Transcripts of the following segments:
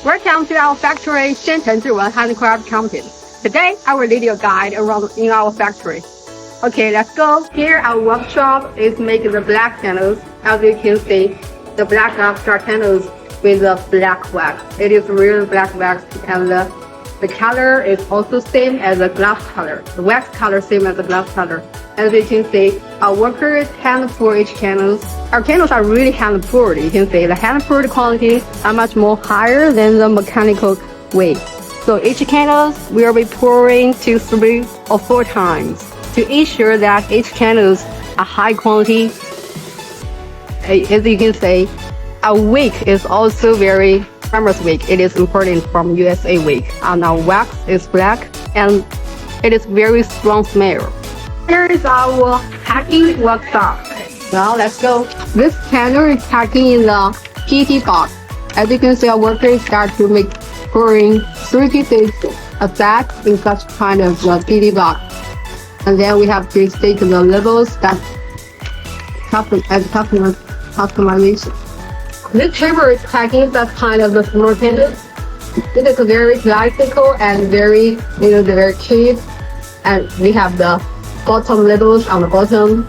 Welcome to our factory, Shenzhen Handicraft Company. Today, I will lead you a guide around in our factory. Okay, let's go. Here, our workshop is making the black panels. As you can see, the black abstract panels with the black wax. It is real black wax, and the color is also same as the glass color. The wax color same as the glass color. As you can see, our workers hand pour each candles. Our candles are really hand poured. You can see the hand poured quality are much more higher than the mechanical way. So each candle will be pouring 2, 3, or 4 times to ensure that each candles are high quality. As you can see, our wick is also very famous wick. It is imported from USA wick. And our wax is black and it is very strong smell. Here is our packing workshop. Now let's go. This candle is packing in the PT box. As you can see, our workers start to make pouring 3 pieces of that in such kind of PT box. And then we have to stick the labels that customer customization. This paper is packing that kind of the small candles. It is very classical and very, very cheap. And we have the bottom labels on the bottom.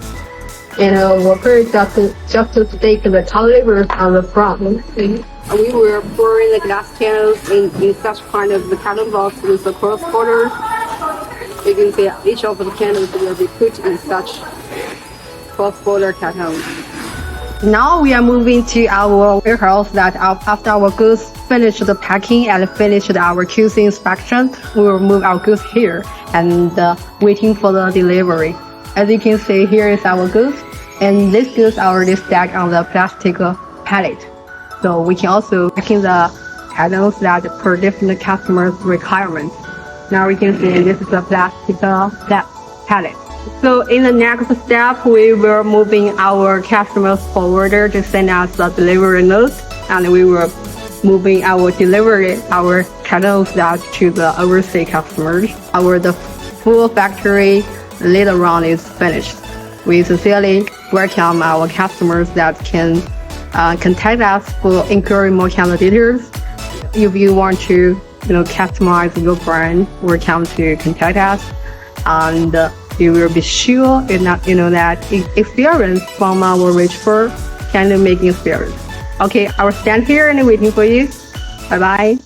And worker just to stick the top labels on the front. And we were pouring the glass candles in such kind of the carton box with the cross border. You can see each of the candles will be put in such cross border carton. Now we are moving to our warehouse that after our goods finish the packing and finish our QC inspection, we will move our goods here and waiting for the delivery. As you can see, here is our goods, and these goods are already stacked on the plastic pallet. So we can also pack in the panels that per different customers' requirements. Now we can see this is a plastic pallet. So in the next step, we will moving our customers forwarder to send us the delivery note, and we will moving our panels that to the overseas customers. The full factory later on is finished. We sincerely welcome our customers that can contact us for inquiry more kind of details. If you want to customize your brand, welcome to contact us, and you will be sure that experience from our refer can make experience. Okay, I will stand here and waiting for you. Bye bye.